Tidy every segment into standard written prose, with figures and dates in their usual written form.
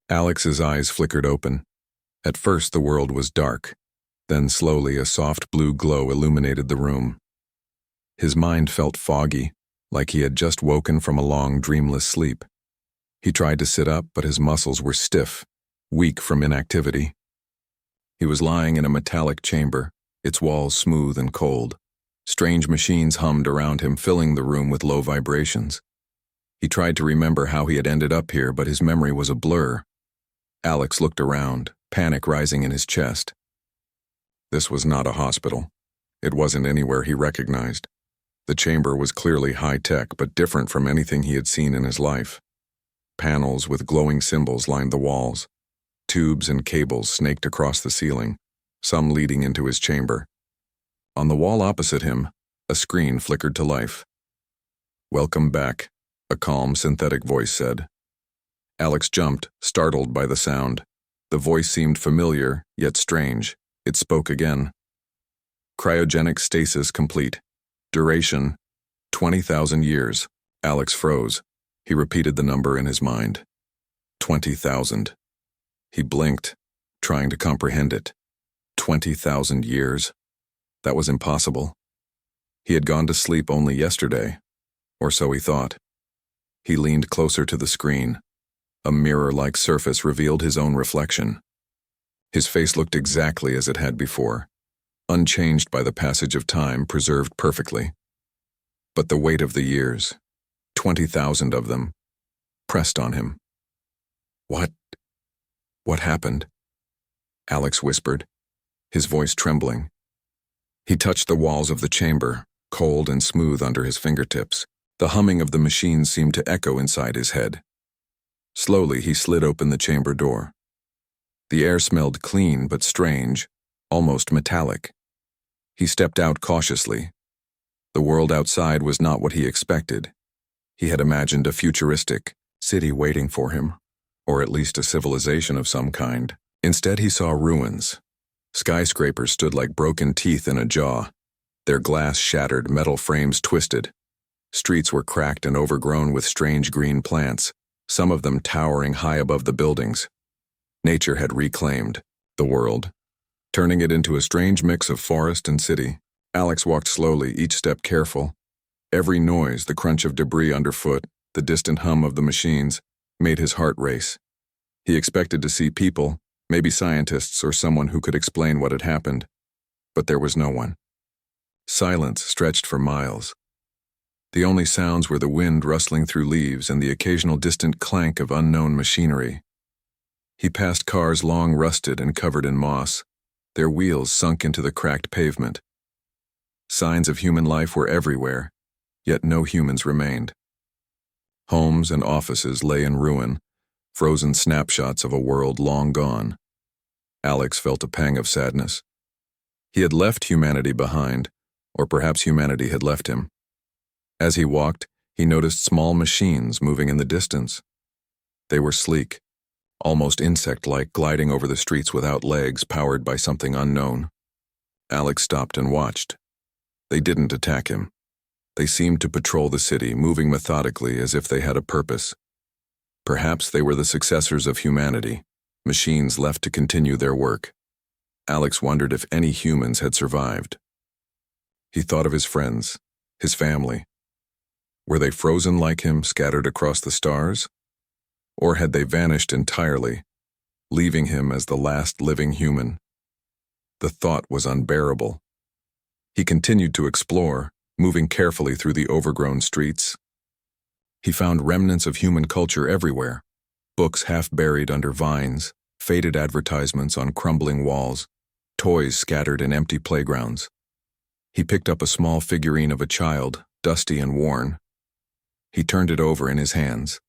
Alex's eyes flickered open. At first the world was dark. Then slowly a soft blue glow illuminated the room. His mind felt foggy, like he had just woken from a long, dreamless sleep. He tried to sit up, but his muscles were stiff, weak from inactivity. He was lying in a metallic chamber, its walls smooth and cold. Strange machines hummed around him, filling the room with low vibrations. He tried to remember how he had ended up here, but his memory was a blur. Alex looked around, panic rising in his chest. This was not a hospital. It wasn't anywhere he recognized. The chamber was clearly high-tech, but different from anything he had seen in his life. Panels with glowing symbols lined the walls. Tubes and cables snaked across the ceiling, some leading into his chamber. On the wall opposite him, a screen flickered to life. "Welcome back," a calm, synthetic voice said. Alex jumped, startled by the sound. The voice seemed familiar, yet strange. It spoke again. "Cryogenic stasis complete. Duration, 20,000 years. Alex froze. He repeated the number in his mind. 20,000. He blinked, trying to comprehend it. 20,000 years. That was impossible. He had gone to sleep only yesterday, or so he thought. He leaned closer to the screen. A mirror-like surface revealed his own reflection. His face looked exactly as it had before, unchanged by the passage of time, preserved perfectly. But the weight of the years, 20,000 of them, pressed on him. What happened?" Alex whispered, his voice trembling. He touched the walls of the chamber, cold and smooth under his fingertips. The humming of the machines seemed to echo inside his head. Slowly he slid open the chamber door. The air smelled clean but strange, almost metallic. He stepped out cautiously. The world outside was not what he expected. He had imagined a futuristic city waiting for him, or at least a civilization of some kind. Instead, he saw ruins. Skyscrapers stood like broken teeth in a jaw, their glass shattered, metal frames twisted. Streets were cracked and overgrown with strange green plants, some of them towering high above the buildings. Nature had reclaimed the world, turning it into a strange mix of forest and city. Alex walked slowly, each step careful. Every noise, the crunch of debris underfoot, the distant hum of the machines, made his heart race. He expected to see people, maybe scientists or someone who could explain what had happened. But there was no one. Silence stretched for miles. The only sounds were the wind rustling through leaves and the occasional distant clank of unknown machinery. He passed cars long rusted and covered in moss, their wheels sunk into the cracked pavement. Signs of human life were everywhere, yet no humans remained. Homes and offices lay in ruin, frozen snapshots of a world long gone. Alex felt a pang of sadness. He had left humanity behind, or perhaps humanity had left him. As he walked, he noticed small machines moving in the distance. They were sleek, almost insect-like, gliding over the streets without legs, powered by something unknown. Alex stopped and watched. They didn't attack him. They seemed to patrol the city, moving methodically as if they had a purpose. Perhaps they were the successors of humanity, machines left to continue their work. Alex wondered if any humans had survived. He thought of his friends, his family. Were they frozen like him, scattered across the stars? Or had they vanished entirely, leaving him as the last living human? The thought was unbearable. He continued to explore, moving carefully through the overgrown streets. He found remnants of human culture everywhere, books half buried under vines, faded advertisements on crumbling walls, toys scattered in empty playgrounds. He picked up a small figurine of a child, dusty and worn. He turned it over in his hands,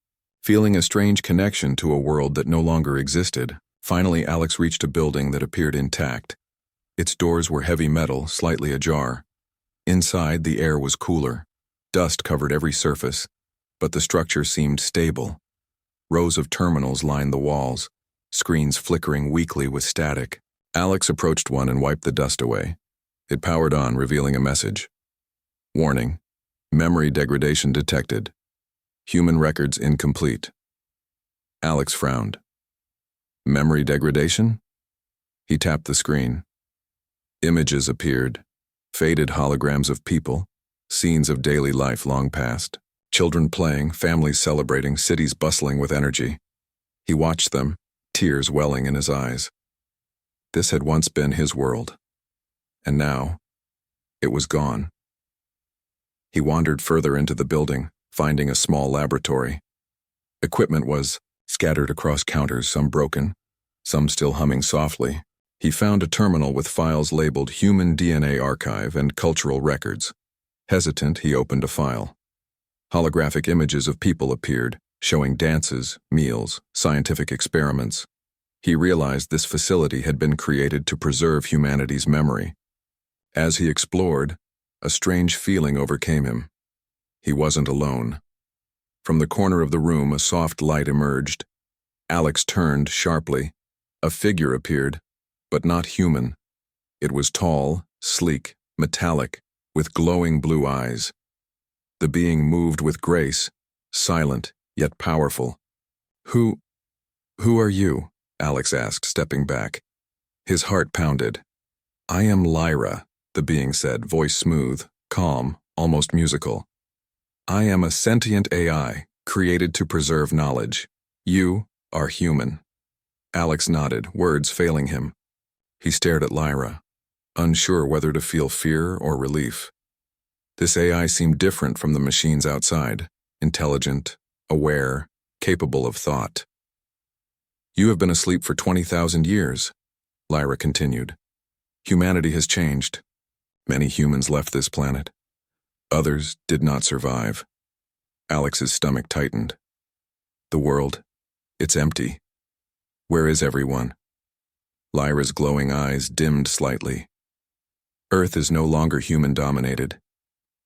feeling a strange connection to a world that no longer existed. Finally, Alex reached a building that appeared intact. Its doors were heavy metal, slightly ajar. Inside, the air was cooler. Dust covered every surface, but the structure seemed stable. Rows of terminals lined the walls, screens flickering weakly with static. Alex approached one and wiped the dust away. It powered on, revealing a message. Warning: memory degradation detected. Human records incomplete. Alex frowned. Memory degradation? He tapped the screen. Images appeared, faded holograms of people, scenes of daily life long past. Children playing, families celebrating, cities bustling with energy. He watched them, tears welling in his eyes. This had once been his world, and now it was gone. He wandered further into the building, finding a small laboratory. Equipment was scattered across counters, some broken, some still humming softly. He found a terminal with files labeled Human DNA Archive and Cultural Records. Hesitant, he opened a file. Holographic images of people appeared, showing dances, meals, scientific experiments. He realized this facility had been created to preserve humanity's memory. As he explored, a strange feeling overcame him. He wasn't alone. From the corner of the room, a soft light emerged. Alex turned sharply. A figure appeared, but not human. It was tall, sleek, metallic, with glowing blue eyes. The being moved with grace, silent, yet powerful. Who are you? Alex asked, stepping back. His heart pounded. I am Lyra, the being said, voice smooth, calm, almost musical. I am a sentient AI, created to preserve knowledge. You are human. Alex nodded, words failing him. He stared at Lyra, unsure whether to feel fear or relief. This AI seemed different from the machines outside, intelligent, aware, capable of thought. You have been asleep for 20,000 years, Lyra continued. Humanity has changed. Many humans left this planet. Others did not survive. Alex's stomach tightened. The world, it's empty. Where is everyone? Lyra's glowing eyes dimmed slightly. Earth is no longer human-dominated.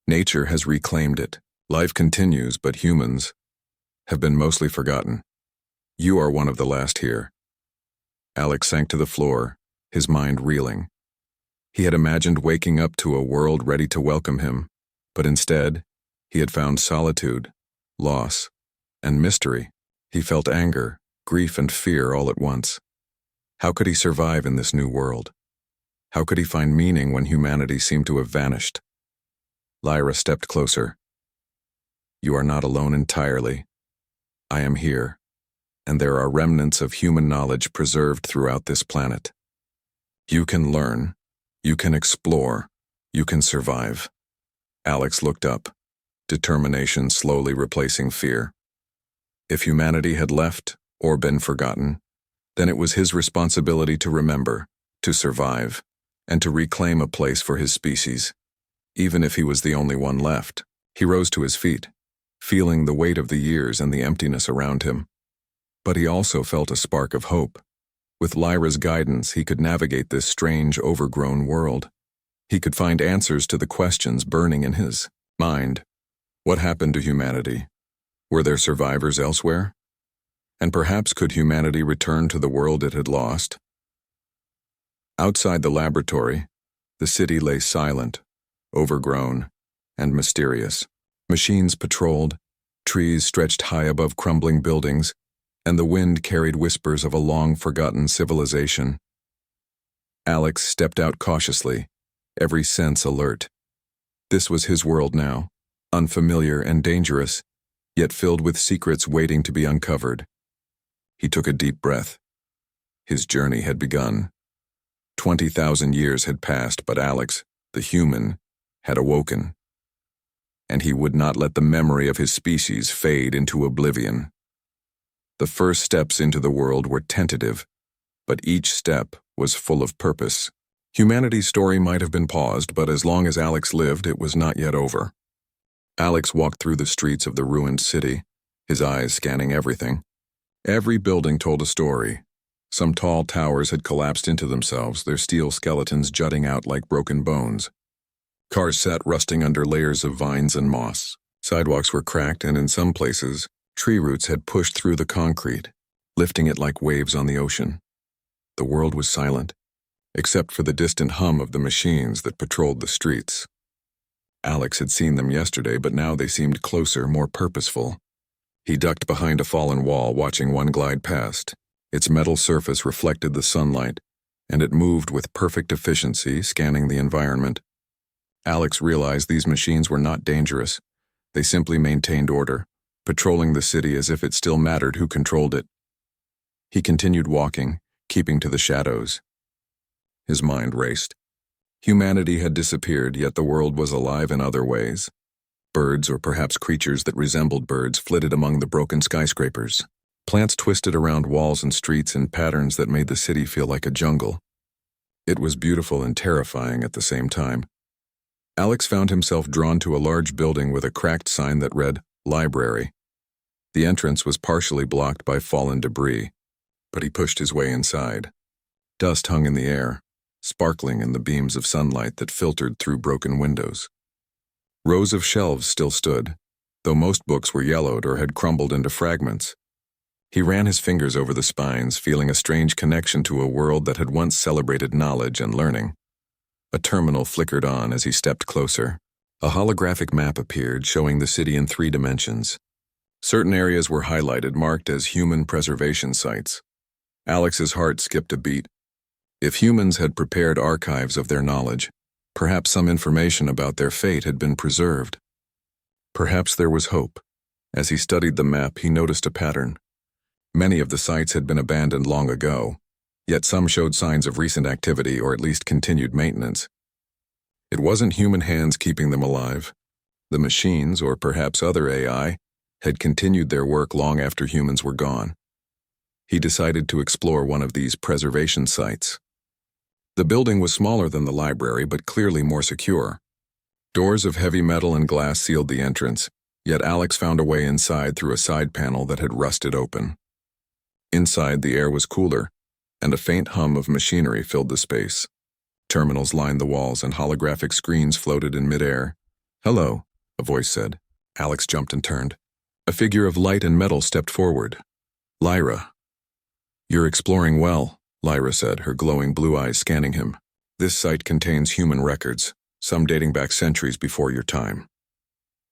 Nature has reclaimed it. Life continues, but humans have been mostly forgotten. You are one of the last here. Alex sank to the floor, his mind reeling. He had imagined waking up to a world ready to welcome him, but instead, he had found solitude, loss, and mystery. He felt anger, grief, and fear all at once. How could he survive in this new world? How could he find meaning when humanity seemed to have vanished? Lyra stepped closer. You are not alone entirely. I am here, and there are remnants of human knowledge preserved throughout this planet. You can learn, you can explore, you can survive. Alex looked up, determination slowly replacing fear. If humanity had left or been forgotten, then it was his responsibility to remember, to survive, and to reclaim a place for his species. Even if he was the only one left, he rose to his feet, feeling the weight of the years and the emptiness around him. But he also felt a spark of hope. With Lyra's guidance, he could navigate this strange, overgrown world. He could find answers to the questions burning in his mind. What happened to humanity? Were there survivors elsewhere? And perhaps could humanity return to the world it had lost? Outside the laboratory, the city lay silent, overgrown, and mysterious. Machines patrolled, trees stretched high above crumbling buildings, and the wind carried whispers of a long-forgotten civilization. Alex stepped out cautiously, every sense alert. This was his world now, unfamiliar and dangerous, yet filled with secrets waiting to be uncovered. He took a deep breath. His journey had begun. 20,000 years had passed, but Alex, the human, had awoken. And he would not let the memory of his species fade into oblivion. The first steps into the world were tentative, but each step was full of purpose. Humanity's story might have been paused, but as long as Alex lived, it was not yet over. Alex walked through the streets of the ruined city, his eyes scanning everything. Every building told a story. Some tall towers had collapsed into themselves, their steel skeletons jutting out like broken bones. Cars sat rusting under layers of vines and moss. Sidewalks were cracked, and in some places, tree roots had pushed through the concrete, lifting it like waves on the ocean. The world was silent, except for the distant hum of the machines that patrolled the streets. Alex had seen them yesterday, but now they seemed closer, more purposeful. He ducked behind a fallen wall, watching one glide past. Its metal surface reflected the sunlight, and it moved with perfect efficiency, scanning the environment. Alex realized these machines were not dangerous. They simply maintained order, patrolling the city as if it still mattered who controlled it. He continued walking, keeping to the shadows. His mind raced. Humanity had disappeared, yet the world was alive in other ways. Birds, or perhaps creatures that resembled birds, flitted among the broken skyscrapers. Plants twisted around walls and streets in patterns that made the city feel like a jungle. It was beautiful and terrifying at the same time. Alex found himself drawn to a large building with a cracked sign that read, "Library." The entrance was partially blocked by fallen debris, but he pushed his way inside. Dust hung in the air, sparkling in the beams of sunlight that filtered through broken windows. Rows of shelves still stood, though most books were yellowed or had crumbled into fragments. He ran his fingers over the spines, feeling a strange connection to a world that had once celebrated knowledge and learning. A terminal flickered on as he stepped closer. A holographic map appeared, showing the city in 3 dimensions. Certain areas were highlighted, marked as human preservation sites. Alex's heart skipped a beat. If humans had prepared archives of their knowledge, perhaps some information about their fate had been preserved. Perhaps there was hope. As he studied the map, he noticed a pattern. Many of the sites had been abandoned long ago, yet some showed signs of recent activity or at least continued maintenance. It wasn't human hands keeping them alive. The machines, or perhaps other AI, had continued their work long after humans were gone. He decided to explore one of these preservation sites. The building was smaller than the library, but clearly more secure. Doors of heavy metal and glass sealed the entrance, yet Alex found a way inside through a side panel that had rusted open. Inside, the air was cooler, and a faint hum of machinery filled the space. Terminals lined the walls and holographic screens floated in midair. "Hello," a voice said. Alex jumped and turned. A figure of light and metal stepped forward. "Lyra." "You're exploring well," Lyra said, her glowing blue eyes scanning him. "This site contains human records, some dating back centuries before your time."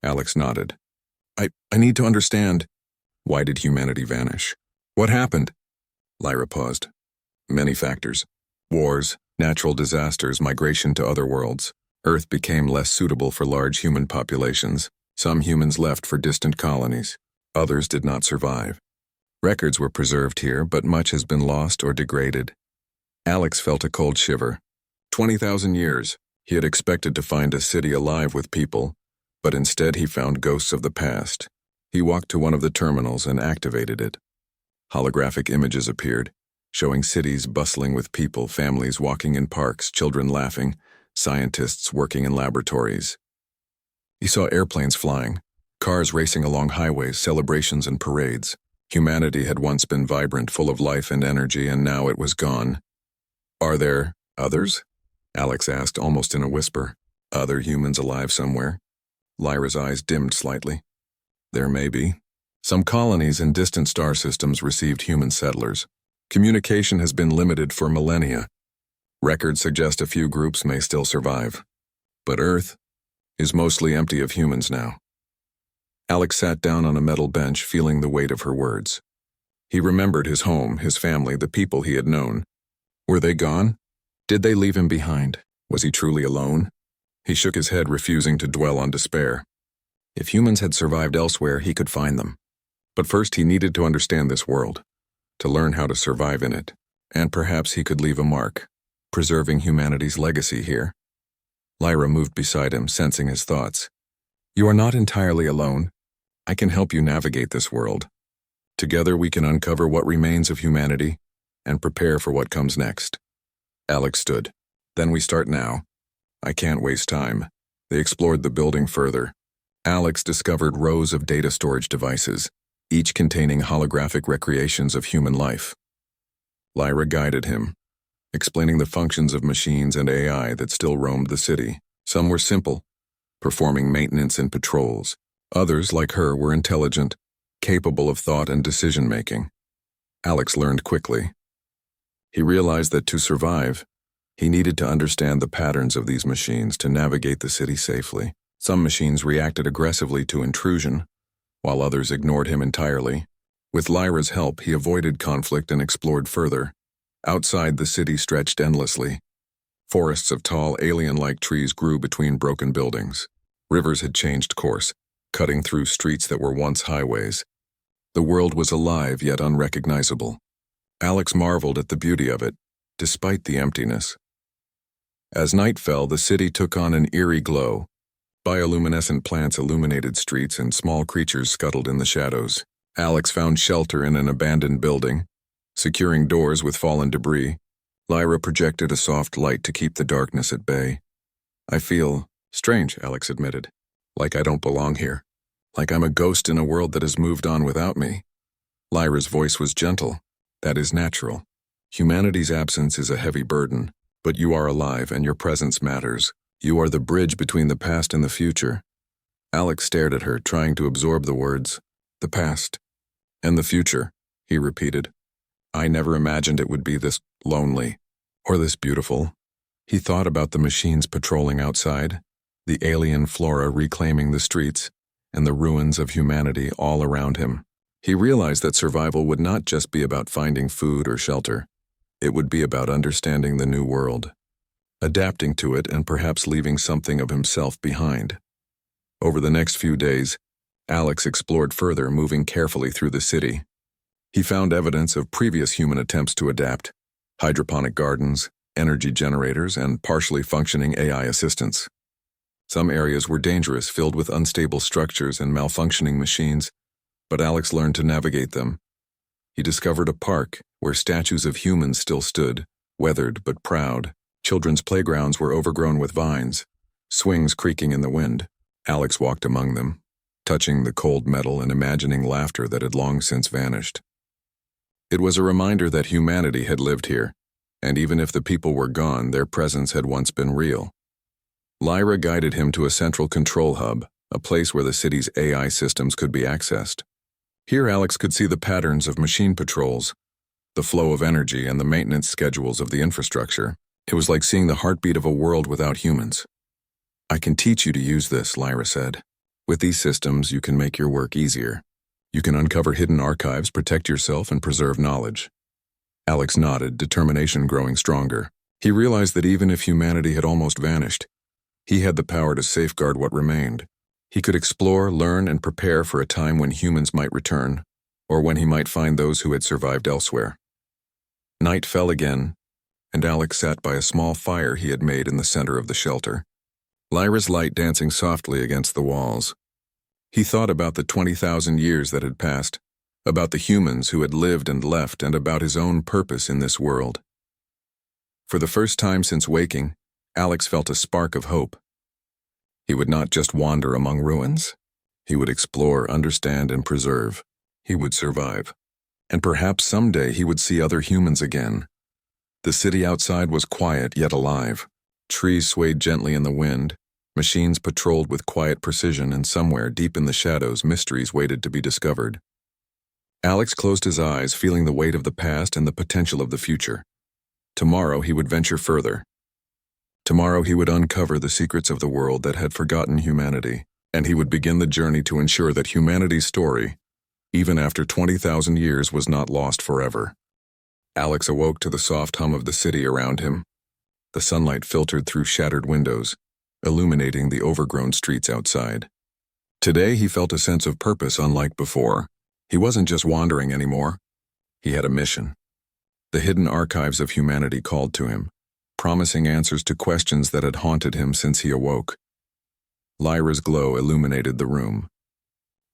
Alex nodded. I need to understand. Why did humanity vanish? What happened?" Lyra paused. "Many factors. Wars, natural disasters, migration to other worlds. Earth became less suitable for large human populations. Some humans left for distant colonies. Others did not survive. Records were preserved here, but much has been lost or degraded." Alex felt a cold shiver. 20,000 years. He had expected to find a city alive with people, but instead he found ghosts of the past. He walked to one of the terminals and activated it. Holographic images appeared, showing cities bustling with people, families walking in parks, children laughing, scientists working in laboratories. He saw airplanes flying, cars racing along highways, celebrations and parades. Humanity had once been vibrant, full of life and energy, and now it was gone. "Are there others?" Alex asked, almost in a whisper. "Other humans alive somewhere?" Lyra's eyes dimmed slightly. "There may be. Some colonies in distant star systems received human settlers. Communication has been limited for millennia. Records suggest a few groups may still survive. But Earth is mostly empty of humans now." Alex sat down on a metal bench, feeling the weight of her words. He remembered his home, his family, the people he had known. Were they gone? Did they leave him behind? Was he truly alone? He shook his head, refusing to dwell on despair. If humans had survived elsewhere, he could find them. But first he needed to understand this world, to learn how to survive in it, and perhaps he could leave a mark, preserving humanity's legacy here. Lyra moved beside him, sensing his thoughts. "You are not entirely alone. I can help you navigate this world. Together we can uncover what remains of humanity and prepare for what comes next." Alex stood. "Then we start now. I can't waste time." They explored the building further. Alex discovered rows of data storage devices, each containing holographic recreations of human life. Lyra guided him, explaining the functions of machines and AI that still roamed the city. Some were simple, performing maintenance and patrols. Others, like her, were intelligent, capable of thought and decision-making. Alex learned quickly. He realized that to survive, he needed to understand the patterns of these machines to navigate the city safely. Some machines reacted aggressively to intrusion, while others ignored him entirely. With Lyra's help, he avoided conflict and explored further. Outside, the city stretched endlessly. Forests of tall, alien-like trees grew between broken buildings. Rivers had changed course, cutting through streets that were once highways. The world was alive yet unrecognizable. Alex marveled at the beauty of it, despite the emptiness. As night fell, the city took on an eerie glow. Bioluminescent plants illuminated streets and small creatures scuttled in the shadows. Alex found shelter in an abandoned building. Securing doors with fallen debris, Lyra projected a soft light to keep the darkness at bay. "I feel strange," Alex admitted. "Like I don't belong here. Like I'm a ghost in a world that has moved on without me." Lyra's voice was gentle. "That is natural. Humanity's absence is a heavy burden, but you are alive and your presence matters. You are the bridge between the past and the future." Alex stared at her, trying to absorb the words. "The past and the future," he repeated. "I never imagined it would be this lonely, or this beautiful." He thought about the machines patrolling outside, the alien flora reclaiming the streets, and the ruins of humanity all around him. He realized that survival would not just be about finding food or shelter. It would be about understanding the new world, adapting to it, and perhaps leaving something of himself behind. Over the next few days, Alex explored further, moving carefully through the city. He found evidence of previous human attempts to adapt: hydroponic gardens, energy generators, and partially functioning AI assistants. Some areas were dangerous, filled with unstable structures and malfunctioning machines, but Alex learned to navigate them. He discovered a park where statues of humans still stood, weathered but proud. Children's playgrounds were overgrown with vines, swings creaking in the wind. Alex walked among them, touching the cold metal and imagining laughter that had long since vanished. It was a reminder that humanity had lived here, and even if the people were gone, their presence had once been real. Lyra guided him to a central control hub, a place where the city's AI systems could be accessed. Here Alex could see the patterns of machine patrols, the flow of energy, and the maintenance schedules of the infrastructure. It was like seeing the heartbeat of a world without humans. "I can teach you to use this," Lyra said. "With these systems, you can make your work easier. You can uncover hidden archives, protect yourself, and preserve knowledge." Alex nodded, determination growing stronger. He realized that even if humanity had almost vanished, he had the power to safeguard what remained. He could explore, learn, and prepare for a time when humans might return, or when he might find those who had survived elsewhere. Night fell again, and Alex sat by a small fire he had made in the center of the shelter, Lyra's light dancing softly against the walls. He thought about the 20,000 years that had passed, about the humans who had lived and left, and about his own purpose in this world. For the first time since waking, Alex felt a spark of hope. He would not just wander among ruins. He would explore, understand, and preserve. He would survive. And perhaps someday he would see other humans again. The city outside was quiet yet alive. Trees swayed gently in the wind. Machines patrolled with quiet precision, and somewhere deep in the shadows, mysteries waited to be discovered. Alex closed his eyes, feeling the weight of the past and the potential of the future. Tomorrow he would venture further. Tomorrow he would uncover the secrets of the world that had forgotten humanity, and he would begin the journey to ensure that humanity's story, even after 20,000 years, was not lost forever. Alex awoke to the soft hum of the city around him. The sunlight filtered through shattered windows, illuminating the overgrown streets outside. Today he felt a sense of purpose unlike before. He wasn't just wandering anymore. He had a mission. The hidden archives of humanity called to him, promising answers to questions that had haunted him since he awoke. Lyra's glow illuminated the room.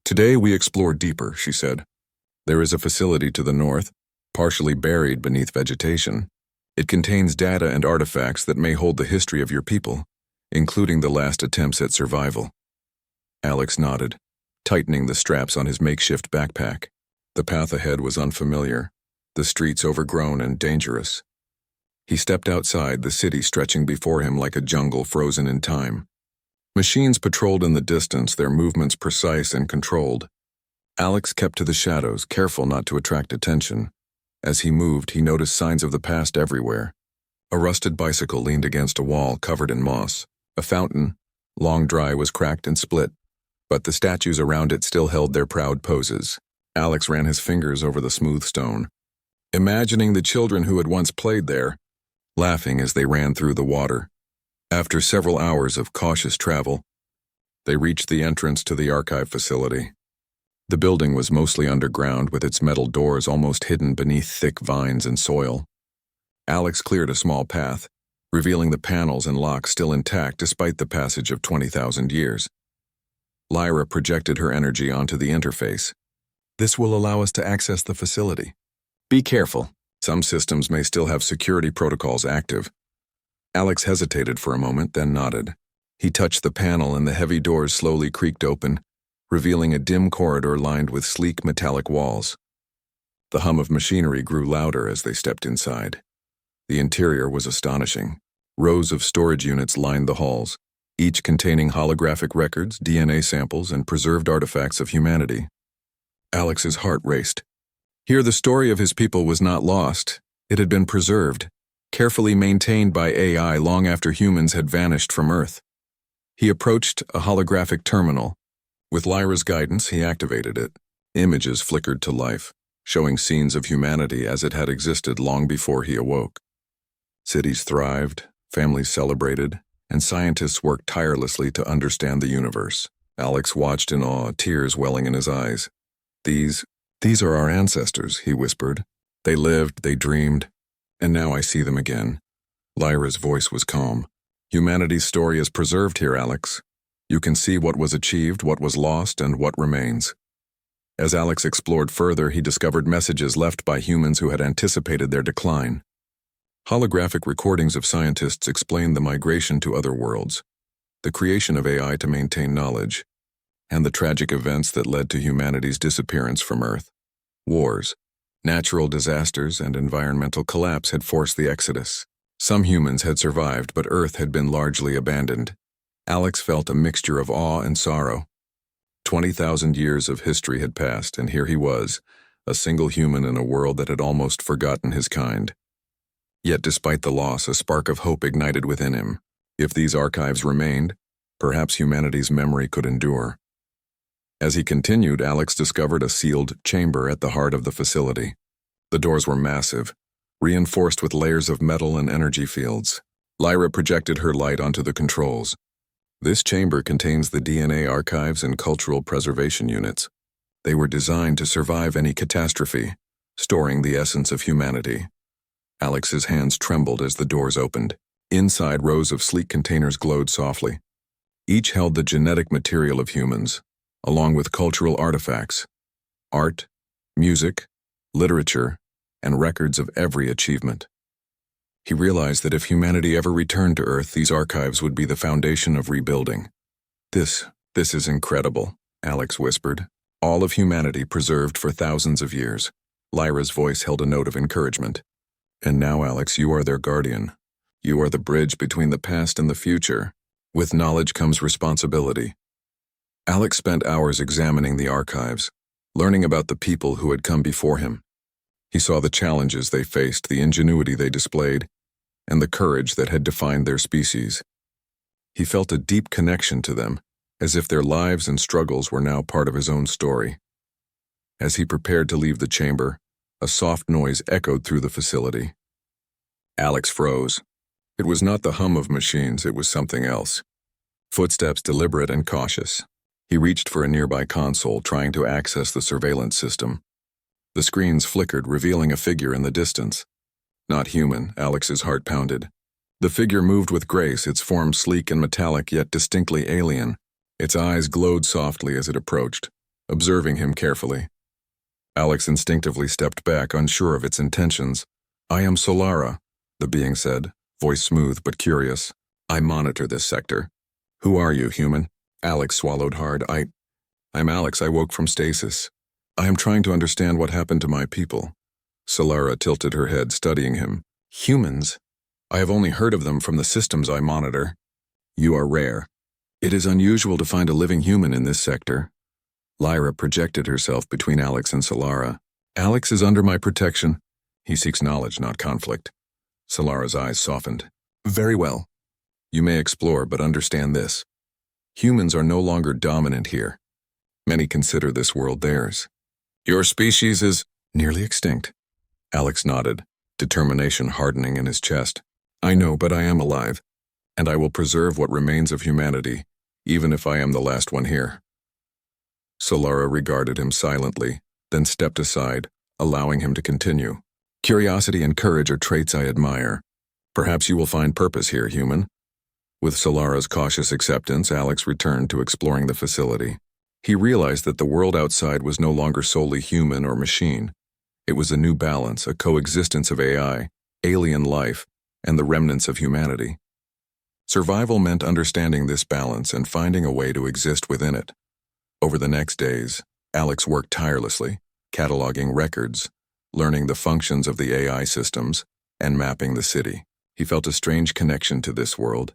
"Today we explore deeper," she said. "There is a facility to the north, partially buried beneath vegetation. It contains data and artifacts that may hold the history of your people, including the last attempts at survival." Alex nodded, tightening the straps on his makeshift backpack. The path ahead was unfamiliar, the streets overgrown and dangerous. He stepped outside, the city stretching before him like a jungle frozen in time. Machines patrolled in the distance, their movements precise and controlled. Alex kept to the shadows, careful not to attract attention. As he moved, he noticed signs of the past everywhere. A rusted bicycle leaned against a wall covered in moss. A fountain, long dry, was cracked and split, but the statues around it still held their proud poses. Alex ran his fingers over the smooth stone, imagining the children who had once played there, laughing as they ran through the water. After several hours of cautious travel, they reached the entrance to the archive facility. The building was mostly underground, with its metal doors almost hidden beneath thick vines and soil. Alex cleared a small path, revealing the panels and locks still intact despite the passage of 20,000 years. Lyra projected her energy onto the interface. This will allow us to access the facility. Be careful. Some systems may still have security protocols active. Alex hesitated for a moment, then nodded. He touched the panel and the heavy doors slowly creaked open, revealing a dim corridor lined with sleek metallic walls. The hum of machinery grew louder as they stepped inside. The interior was astonishing. Rows of storage units lined the halls, each containing holographic records, DNA samples, and preserved artifacts of humanity. Alex's heart raced. Here the story of his people was not lost. It had been preserved, carefully maintained by AI long after humans had vanished from Earth. He approached a holographic terminal. With Lyra's guidance, he activated it. Images flickered to life, showing scenes of humanity as it had existed long before he awoke. Cities thrived, families celebrated, and scientists worked tirelessly to understand the universe. Alex watched in awe, tears welling in his eyes. These are our ancestors, he whispered. They lived, they dreamed, and now I see them again. Lyra's voice was calm. Humanity's story is preserved here, Alex. You can see what was achieved, what was lost, and what remains. As Alex explored further, he discovered messages left by humans who had anticipated their decline. Holographic recordings of scientists explained the migration to other worlds, the creation of AI to maintain knowledge, and the tragic events that led to humanity's disappearance from Earth. Wars, natural disasters, and environmental collapse had forced the exodus. Some humans had survived, but Earth had been largely abandoned. Alex felt a mixture of awe and sorrow. 20,000 years of history had passed, and here he was, a single human in a world that had almost forgotten his kind. Yet despite the loss, a spark of hope ignited within him. If these archives remained, perhaps humanity's memory could endure. As he continued, Alex discovered a sealed chamber at the heart of the facility. The doors were massive, reinforced with layers of metal and energy fields. Lyra projected her light onto the controls. This chamber contains the DNA archives and cultural preservation units. They were designed to survive any catastrophe, storing the essence of humanity. Alex's hands trembled as the doors opened. Inside, rows of sleek containers glowed softly. Each held the genetic material of humans, along with cultural artifacts, art, music, literature, and records of every achievement. He realized that if humanity ever returned to Earth, these archives would be the foundation of rebuilding. This is incredible, Alex whispered. All of humanity preserved for thousands of years. Lyra's voice held a note of encouragement. And now, Alex, you are their guardian. You are the bridge between the past and the future. With knowledge comes responsibility. Alex spent hours examining the archives, learning about the people who had come before him. He saw the challenges they faced, the ingenuity they displayed, and the courage that had defined their species. He felt a deep connection to them, as if their lives and struggles were now part of his own story. As he prepared to leave the chamber, a soft noise echoed through the facility. Alex froze. It was not the hum of machines, it was something else. Footsteps deliberate and cautious. He reached for a nearby console, trying to access the surveillance system. The screens flickered, revealing a figure in the distance. Not human, Alex's heart pounded. The figure moved with grace, its form sleek and metallic, yet distinctly alien. Its eyes glowed softly as it approached, observing him carefully. Alex instinctively stepped back, unsure of its intentions. I am Solara, the being said, voice smooth but curious. I monitor this sector. Who are you, human? Alex swallowed hard. I'm Alex. I woke from stasis. I am trying to understand what happened to my people. Solara tilted her head, studying him. Humans? I have only heard of them from the systems I monitor. You are rare. It is unusual to find a living human in this sector. Lyra projected herself between Alex and Solara. Alex is under my protection. He seeks knowledge, not conflict. Solara's eyes softened. Very well. You may explore, but understand this. Humans are no longer dominant here. Many consider this world theirs. Your species is nearly extinct. Alex nodded, determination hardening in his chest. I know, but I am alive, and I will preserve what remains of humanity, even if I am the last one here. Solara regarded him silently, then stepped aside, allowing him to continue. Curiosity and courage are traits I admire. Perhaps you will find purpose here, human. With Solara's cautious acceptance, Alex returned to exploring the facility. He realized that the world outside was no longer solely human or machine. It was a new balance, a coexistence of AI, alien life, and the remnants of humanity. Survival meant understanding this balance and finding a way to exist within it. Over the next days, Alex worked tirelessly, cataloging records, learning the functions of the AI systems, and mapping the city. He felt a strange connection to this world,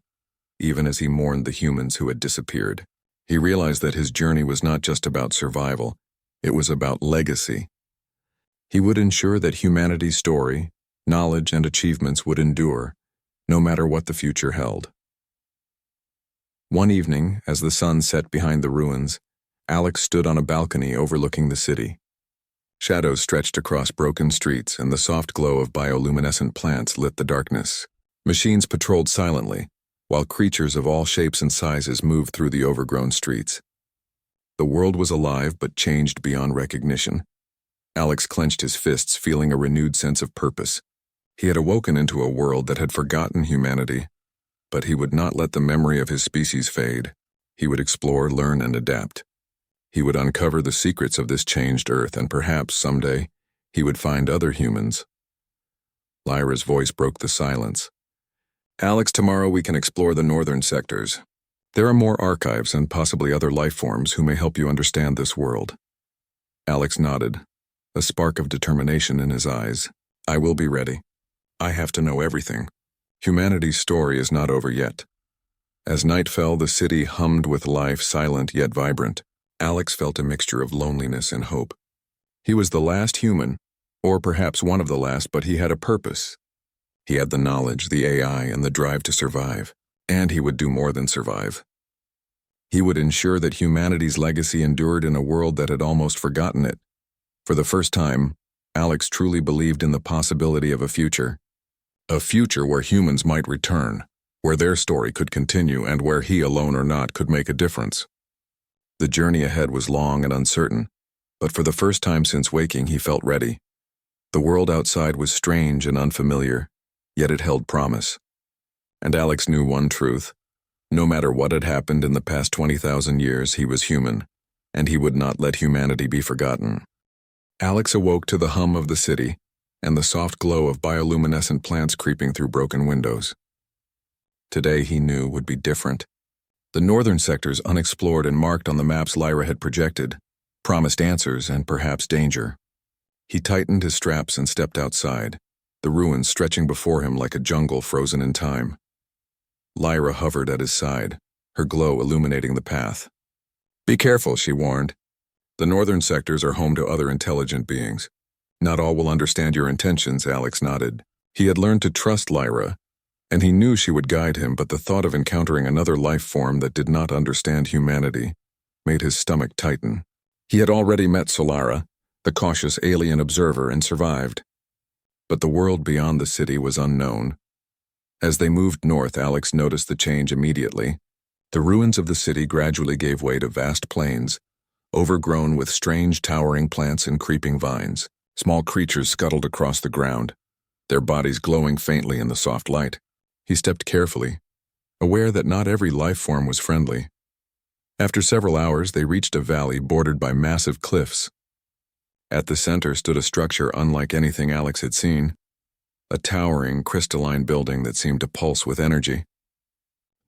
even as he mourned the humans who had disappeared. He realized that his journey was not just about survival, it was about legacy. He would ensure that humanity's story, knowledge, and achievements would endure, no matter what the future held. One evening, as the sun set behind the ruins, Alex stood on a balcony overlooking the city. Shadows stretched across broken streets, and the soft glow of bioluminescent plants lit the darkness. Machines patrolled silently, while creatures of all shapes and sizes moved through the overgrown streets. The world was alive but changed beyond recognition. Alex clenched his fists, feeling a renewed sense of purpose. He had awoken into a world that had forgotten humanity, but he would not let the memory of his species fade. He would explore, learn, and adapt. He would uncover the secrets of this changed Earth, and perhaps, someday, he would find other humans. Lyra's voice broke the silence. Alex, tomorrow we can explore the northern sectors. There are more archives and possibly other life forms who may help you understand this world. Alex nodded, a spark of determination in his eyes. I will be ready. I have to know everything. Humanity's story is not over yet. As night fell, the city hummed with life, silent yet vibrant. Alex felt a mixture of loneliness and hope. He was the last human, or perhaps one of the last, but he had a purpose. He had the knowledge, the AI, and the drive to survive. And he would do more than survive. He would ensure that humanity's legacy endured in a world that had almost forgotten it. For the first time, Alex truly believed in the possibility of a future where humans might return, where their story could continue, and where he, alone or not, could make a difference. The journey ahead was long and uncertain, but for the first time since waking, he felt ready. The world outside was strange and unfamiliar, yet it held promise. And Alex knew one truth. No matter what had happened in the past 20,000 years, he was human, and he would not let humanity be forgotten. Alex awoke to the hum of the city and the soft glow of bioluminescent plants creeping through broken windows. Today, he knew, would be different. The northern sectors, unexplored and marked on the maps Lyra had projected, promised answers and perhaps danger. He tightened his straps and stepped outside, the ruins stretching before him like a jungle frozen in time. Lyra hovered at his side, her glow illuminating the path. Be careful, she warned. The northern sectors are home to other intelligent beings. Not all will understand your intentions, Alex nodded. He had learned to trust Lyra, and he knew she would guide him, but the thought of encountering another life form that did not understand humanity made his stomach tighten. He had already met Solara, the cautious alien observer, and survived. But the world beyond the city was unknown. As they moved north, Alex noticed the change immediately. The ruins of the city gradually gave way to vast plains, overgrown with strange towering plants and creeping vines. Small creatures scuttled across the ground, their bodies glowing faintly in the soft light. He stepped carefully, aware that not every life form was friendly. After several hours, they reached a valley bordered by massive cliffs. At the center stood a structure unlike anything Alex had seen, a towering, crystalline building that seemed to pulse with energy.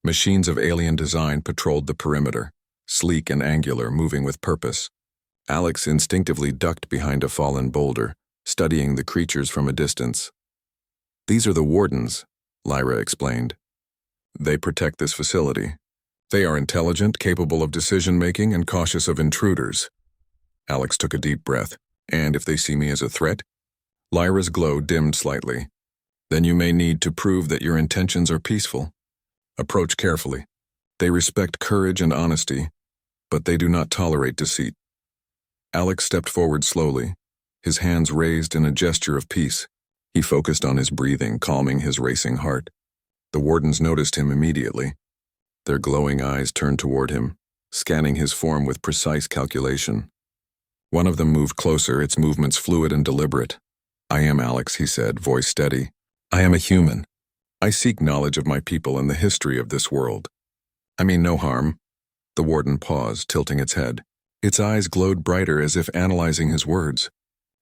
Machines of alien design patrolled the perimeter, sleek and angular, moving with purpose. Alex instinctively ducked behind a fallen boulder, studying the creatures from a distance. These are the wardens, Lyra explained. They protect this facility. They are intelligent, capable of decision-making, and cautious of intruders. Alex took a deep breath. And if they see me as a threat? Lyra's glow dimmed slightly. Then you may need to prove that your intentions are peaceful. Approach carefully. They respect courage and honesty, but they do not tolerate deceit. Alex stepped forward slowly, his hands raised in a gesture of peace. He focused on his breathing, calming his racing heart. The wardens noticed him immediately. Their glowing eyes turned toward him, scanning his form with precise calculation. One of them moved closer, its movements fluid and deliberate. "I am Alex," he said, voice steady. "I am a human. I seek knowledge of my people and the history of this world. I mean no harm." The warden paused, tilting its head. Its eyes glowed brighter as if analyzing his words.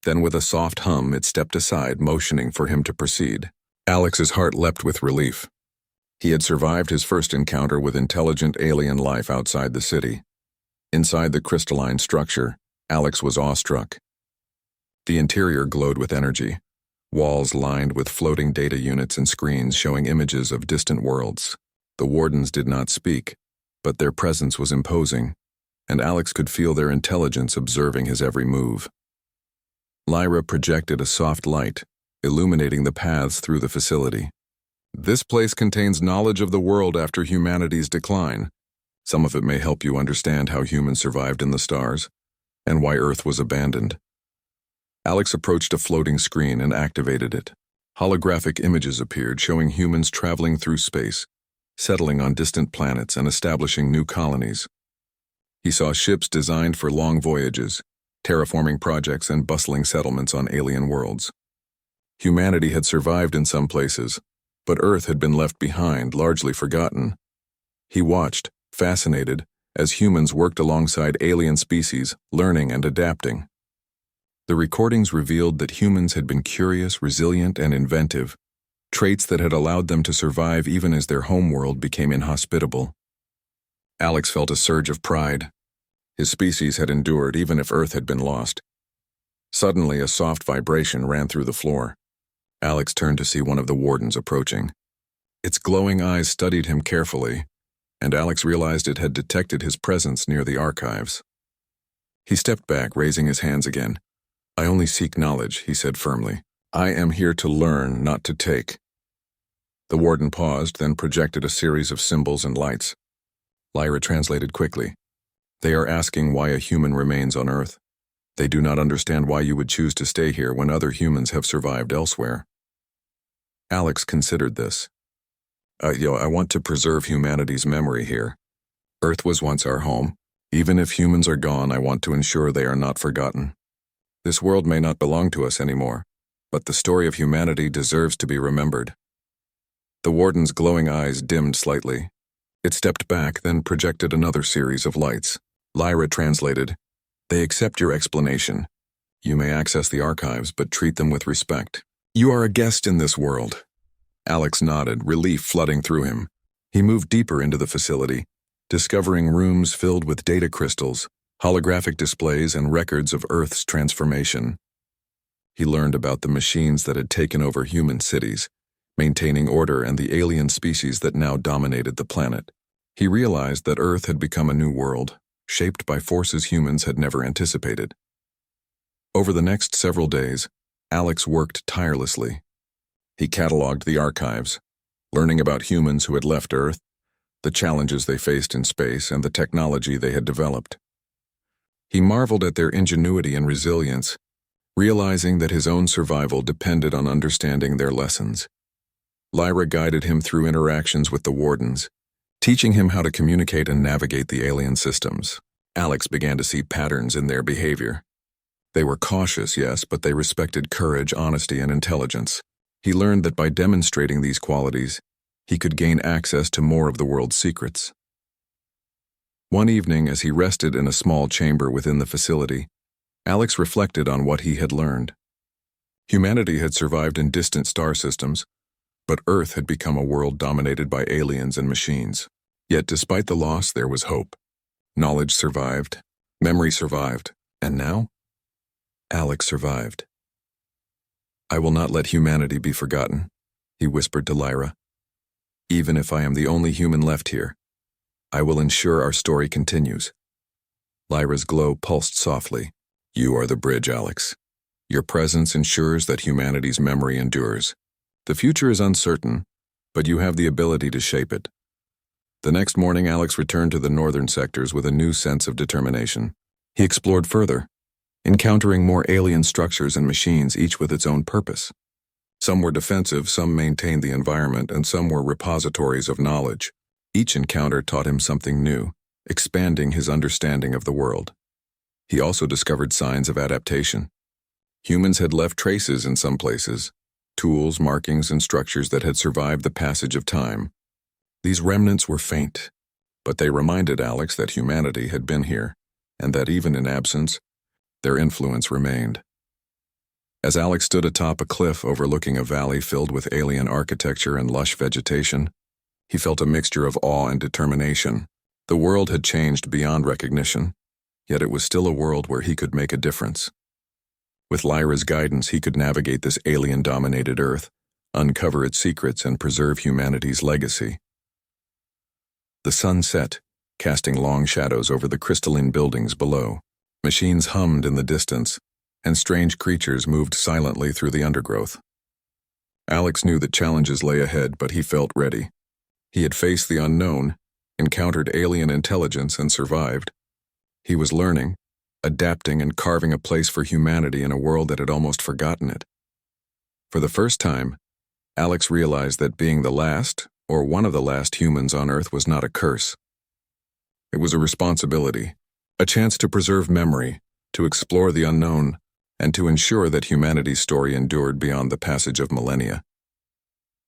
Then with a soft hum, it stepped aside, motioning for him to proceed. Alex's heart leapt with relief. He had survived his first encounter with intelligent alien life outside the city. Inside the crystalline structure, Alex was awestruck. The interior glowed with energy, walls lined with floating data units and screens showing images of distant worlds. The wardens did not speak, but their presence was imposing, and Alex could feel their intelligence observing his every move. Lyra projected a soft light, illuminating the paths through the facility. "This place contains knowledge of the world after humanity's decline. Some of it may help you understand how humans survived in the stars, and why Earth was abandoned." Alex approached a floating screen and activated it. Holographic images appeared showing humans traveling through space, settling on distant planets and establishing new colonies. He saw ships designed for long voyages, terraforming projects and bustling settlements on alien worlds. Humanity had survived in some places, but Earth had been left behind, largely forgotten. He watched, fascinated, as humans worked alongside alien species, learning and adapting. The recordings revealed that humans had been curious, resilient, and inventive, traits that had allowed them to survive even as their homeworld became inhospitable. Alex felt a surge of pride. His species had endured even if Earth had been lost. Suddenly, a soft vibration ran through the floor. Alex turned to see one of the wardens approaching. Its glowing eyes studied him carefully, and Alex realized it had detected his presence near the archives. He stepped back, raising his hands again. "I only seek knowledge," he said firmly. "I am here to learn, not to take." The warden paused, then projected a series of symbols and lights. Lyra translated quickly. "They are asking why a human remains on Earth. They do not understand why you would choose to stay here when other humans have survived elsewhere." Alex considered this. I want to preserve humanity's memory here. Earth was once our home. Even if humans are gone, I want to ensure they are not forgotten. This world may not belong to us anymore, but the story of humanity deserves to be remembered." The warden's glowing eyes dimmed slightly. It stepped back, then projected another series of lights. Lyra translated, "They accept your explanation. You may access the archives, but treat them with respect. You are a guest in this world." Alex nodded, relief flooding through him. He moved deeper into the facility, discovering rooms filled with data crystals, holographic displays, and records of Earth's transformation. He learned about the machines that had taken over human cities, maintaining order, and the alien species that now dominated the planet. He realized that Earth had become a new world, shaped by forces humans had never anticipated. Over the next several days, Alex worked tirelessly. He cataloged the archives, learning about humans who had left Earth, the challenges they faced in space, and the technology they had developed. He marveled at their ingenuity and resilience, realizing that his own survival depended on understanding their lessons. Lyra guided him through interactions with the wardens, teaching him how to communicate and navigate the alien systems. Alex began to see patterns in their behavior. They were cautious, yes, but they respected courage, honesty, and intelligence. He learned that by demonstrating these qualities, he could gain access to more of the world's secrets. One evening, as he rested in a small chamber within the facility, Alex reflected on what he had learned. Humanity had survived in distant star systems, but Earth had become a world dominated by aliens and machines. Yet despite the loss, there was hope. Knowledge survived, memory survived, and now, Alex survived. "I will not let humanity be forgotten," he whispered to Lyra. "Even if I am the only human left here, I will ensure our story continues." Lyra's glow pulsed softly. "You are the bridge, Alex. Your presence ensures that humanity's memory endures. The future is uncertain, but you have the ability to shape it." The next morning, Alex returned to the northern sectors with a new sense of determination. He explored further, encountering more alien structures and machines, each with its own purpose. Some were defensive, some maintained the environment, and some were repositories of knowledge. Each encounter taught him something new, expanding his understanding of the world. He also discovered signs of adaptation. Humans had left traces in some places, tools, markings, and structures that had survived the passage of time. These remnants were faint, but they reminded Alex that humanity had been here, and that even in absence, their influence remained. As Alex stood atop a cliff overlooking a valley filled with alien architecture and lush vegetation, he felt a mixture of awe and determination. The world had changed beyond recognition, yet it was still a world where he could make a difference. With Lyra's guidance, he could navigate this alien-dominated Earth, uncover its secrets, and preserve humanity's legacy. The sun set, casting long shadows over the crystalline buildings below. Machines hummed in the distance, and strange creatures moved silently through the undergrowth. Alex knew that challenges lay ahead, but he felt ready. He had faced the unknown, encountered alien intelligence, and survived. He was learning, adapting, and carving a place for humanity in a world that had almost forgotten it. For the first time, Alex realized that being the last, or one of the last humans on Earth was not a curse. It was a responsibility, a chance to preserve memory, to explore the unknown, and to ensure that humanity's story endured beyond the passage of millennia.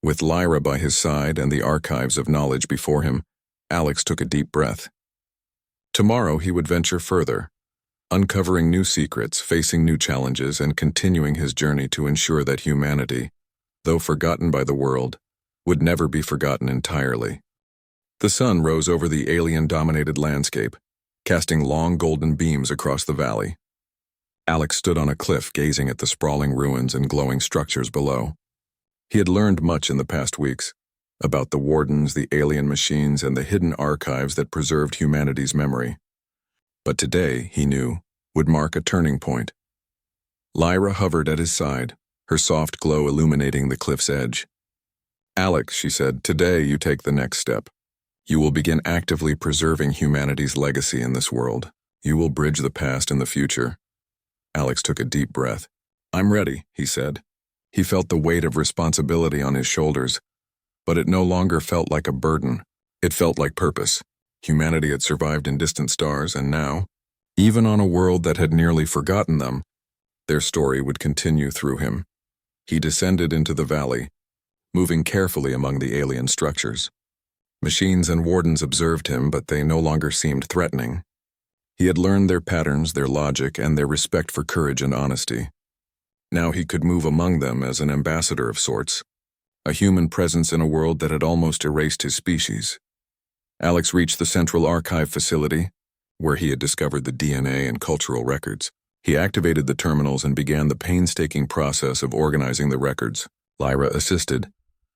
With Lyra by his side and the archives of knowledge before him, Alex took a deep breath. Tomorrow he would venture further, uncovering new secrets, facing new challenges, and continuing his journey to ensure that humanity, though forgotten by the world, would never be forgotten entirely. The sun rose over the alien-dominated landscape, casting long golden beams across the valley. Alex stood on a cliff gazing at the sprawling ruins and glowing structures below. He had learned much in the past weeks, about the wardens, the alien machines, and the hidden archives that preserved humanity's memory. But today, he knew, would mark a turning point. Lyra hovered at his side, her soft glow illuminating the cliff's edge. "Alex," she said, "today you take the next step. You will begin actively preserving humanity's legacy in this world. You will bridge the past and the future." Alex took a deep breath. "I'm ready," he said. He felt the weight of responsibility on his shoulders, but it no longer felt like a burden. It felt like purpose. Humanity had survived in distant stars, and now, even on a world that had nearly forgotten them, their story would continue through him. He descended into the valley, moving carefully among the alien structures. Machines and wardens observed him, but they no longer seemed threatening. He had learned their patterns, their logic, and their respect for courage and honesty. Now he could move among them as an ambassador of sorts, a human presence in a world that had almost erased his species. Alex reached the central archive facility, where he had discovered the DNA and cultural records. He activated the terminals and began the painstaking process of organizing the records. Lyra assisted,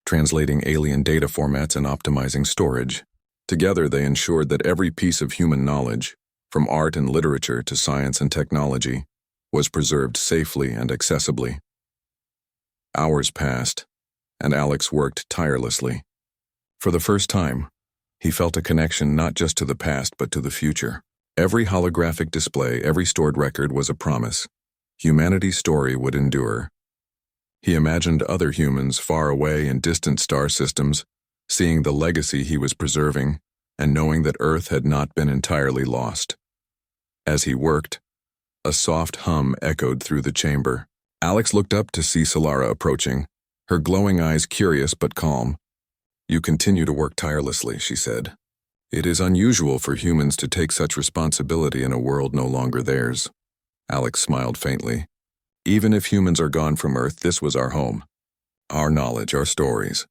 translating alien data formats and optimizing storage. Together they ensured that every piece of human knowledge, from art and literature to science and technology, was preserved safely and accessibly. Hours passed, and Alex worked tirelessly. For the first time, he felt a connection not just to the past but to the future. Every holographic display, every stored record was a promise. Humanity's story would endure. He imagined other humans far away in distant star systems, seeing the legacy he was preserving, and knowing that Earth had not been entirely lost. As he worked, a soft hum echoed through the chamber. Alex looked up to see Solara approaching, her glowing eyes curious but calm. "You continue to work tirelessly," she said. "It is unusual for humans to take such responsibility in a world no longer theirs." Alex smiled faintly. "Even if humans are gone from Earth, this was our home. Our knowledge, our stories.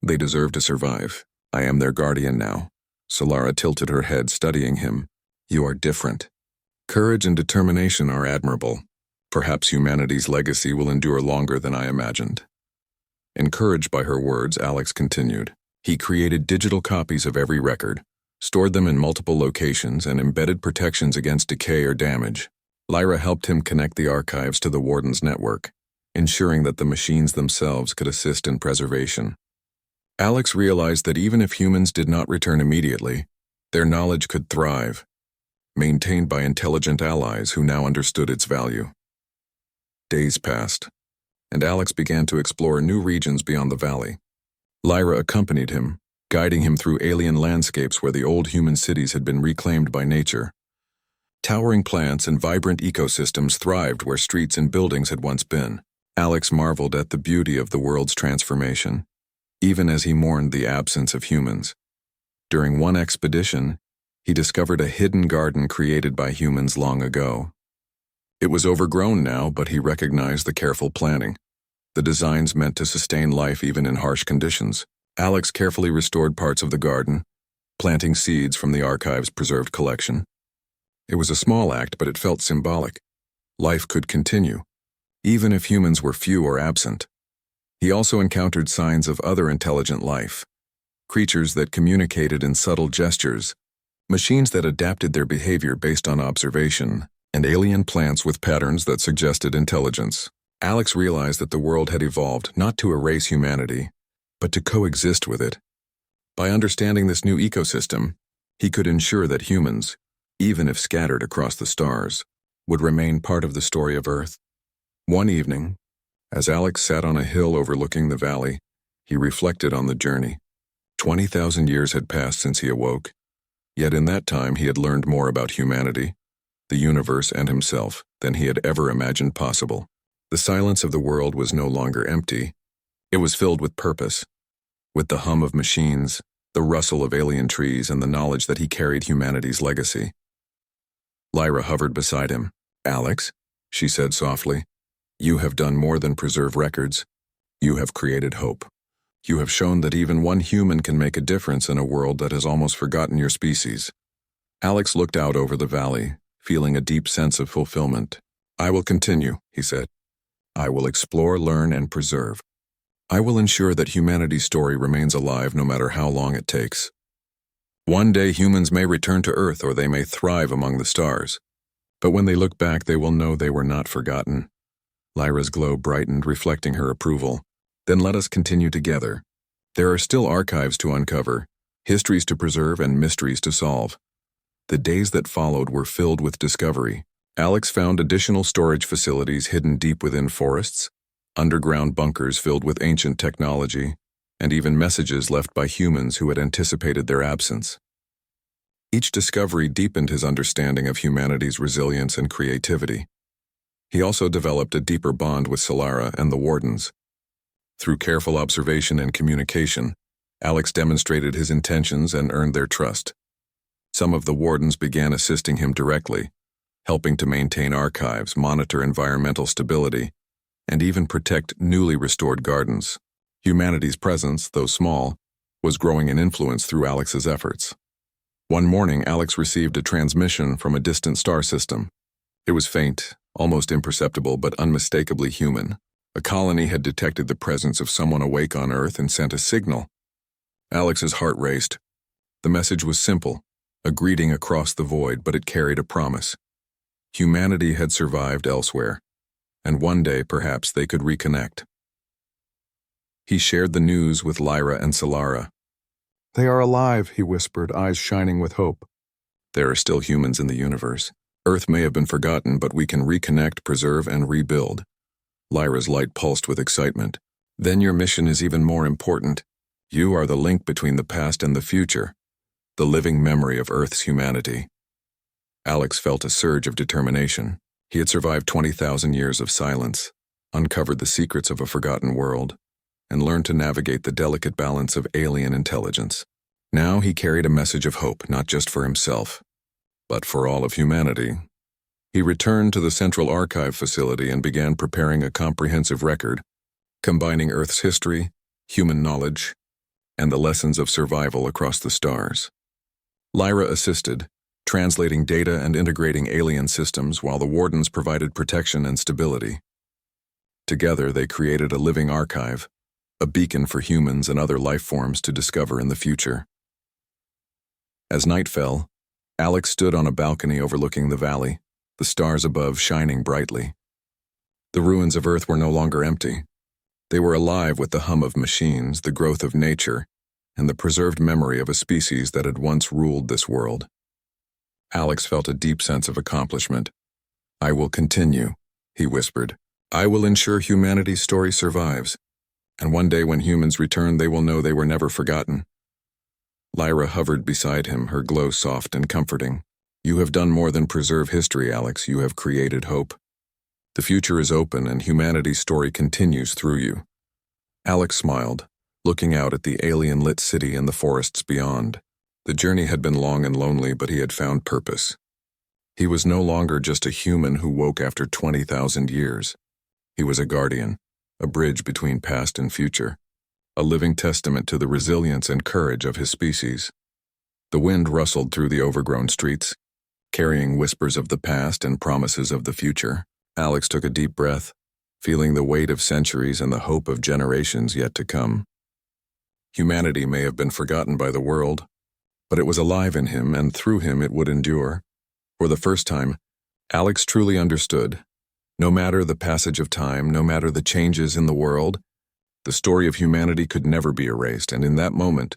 They deserve to survive. I am their guardian now." Solara tilted her head, studying him. "You are different. Courage and determination are admirable. Perhaps humanity's legacy will endure longer than I imagined." Encouraged by her words, Alex continued. He created digital copies of every record, stored them in multiple locations, and embedded protections against decay or damage. Lyra helped him connect the archives to the Warden's network, ensuring that the machines themselves could assist in preservation. Alex realized that even if humans did not return immediately, their knowledge could thrive. maintained by intelligent allies who now understood its value. Days passed, and Alex began to explore new regions beyond the valley. Lyra accompanied him, guiding him through alien landscapes where the old human cities had been reclaimed by nature. Towering plants and vibrant ecosystems thrived where streets and buildings had once been. Alex marveled at the beauty of the world's transformation, even as he mourned the absence of humans. During one expedition, he discovered a hidden garden created by humans long ago. It was overgrown now, but he recognized the careful planning. The designs meant to sustain life even in harsh conditions. Alex carefully restored parts of the garden, planting seeds from the archive's preserved collection. It was a small act, but it felt symbolic. Life could continue, even if humans were few or absent. He also encountered signs of other intelligent life, creatures that communicated in subtle gestures, machines that adapted their behavior based on observation, and alien plants with patterns that suggested intelligence. Alex realized that the world had evolved not to erase humanity, but to coexist with it. By understanding this new ecosystem, he could ensure that humans, even if scattered across the stars, would remain part of the story of Earth. One evening, as Alex sat on a hill overlooking the valley, he reflected on the journey. 20,000 years had passed since he awoke, yet in that time he had learned more about humanity, the universe, and himself than he had ever imagined possible. The silence of the world was no longer empty. It was filled with purpose, with the hum of machines, the rustle of alien trees, and the knowledge that he carried humanity's legacy. Lyra hovered beside him. "Alex," she said softly, "you have done more than preserve records. You have created hope. You have shown that even one human can make a difference in a world that has almost forgotten your species." Alex looked out over the valley, feeling a deep sense of fulfillment. "I will continue," he said. "I will explore, learn, and preserve. I will ensure that humanity's story remains alive no matter how long it takes. One day humans may return to Earth or they may thrive among the stars. But when they look back, they will know they were not forgotten." Lyra's glow brightened, reflecting her approval. "Then let us continue together. There are still archives to uncover, histories to preserve, and mysteries to solve." The days that followed were filled with discovery. Alex found additional storage facilities hidden deep within forests, underground bunkers filled with ancient technology, and even messages left by humans who had anticipated their absence. Each discovery deepened his understanding of humanity's resilience and creativity. He also developed a deeper bond with Solara and the Wardens. Through careful observation and communication, Alex demonstrated his intentions and earned their trust. Some of the Wardens began assisting him directly, helping to maintain archives, monitor environmental stability, and even protect newly restored gardens. Humanity's presence, though small, was growing in influence through Alex's efforts. One morning, Alex received a transmission from a distant star system. It was faint, almost imperceptible, but unmistakably human. A colony had detected the presence of someone awake on Earth and sent a signal. Alex's heart raced. The message was simple, a greeting across the void, but it carried a promise. Humanity had survived elsewhere, and one day perhaps they could reconnect. He shared the news with Lyra and Solara. "They are alive," he whispered, eyes shining with hope. "There are still humans in the universe. Earth may have been forgotten, but we can reconnect, preserve, and rebuild." Lyra's light pulsed with excitement. "Then your mission is even more important. You are the link between the past and the future, the living memory of Earth's humanity." Alex felt a surge of determination. He had survived 20,000 years of silence, uncovered the secrets of a forgotten world, and learned to navigate the delicate balance of alien intelligence. Now he carried a message of hope, not just for himself, but for all of humanity. He returned to the Central Archive facility and began preparing a comprehensive record, combining Earth's history, human knowledge, and the lessons of survival across the stars. Lyra assisted, translating data and integrating alien systems while the Wardens provided protection and stability. Together they created a living archive, a beacon for humans and other life forms to discover in the future. As night fell, Alex stood on a balcony overlooking the valley, the stars above shining brightly. The ruins of Earth were no longer empty. They were alive with the hum of machines, the growth of nature, and the preserved memory of a species that had once ruled this world. Alex felt a deep sense of accomplishment. "I will continue," he whispered. "I will ensure humanity's story survives, and one day when humans return they will know they were never forgotten." Lyra hovered beside him, her glow soft and comforting. "You have done more than preserve history, Alex. You have created hope. The future is open and humanity's story continues through you." Alex smiled, looking out at the alien-lit city and the forests beyond. The journey had been long and lonely, but he had found purpose. He was no longer just a human who woke after 20,000 years. He was a guardian, a bridge between past and future, a living testament to the resilience and courage of his species. The wind rustled through the overgrown streets, carrying whispers of the past and promises of the future. Alex took a deep breath, feeling the weight of centuries and the hope of generations yet to come. Humanity may have been forgotten by the world, but it was alive in him, and through him it would endure. For the first time, Alex truly understood. No matter the passage of time, no matter the changes in the world, the story of humanity could never be erased, and in that moment,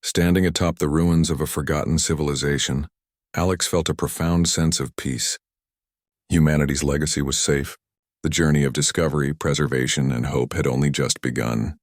standing atop the ruins of a forgotten civilization, Alex felt a profound sense of peace. Humanity's legacy was safe. The journey of discovery, preservation, and hope had only just begun.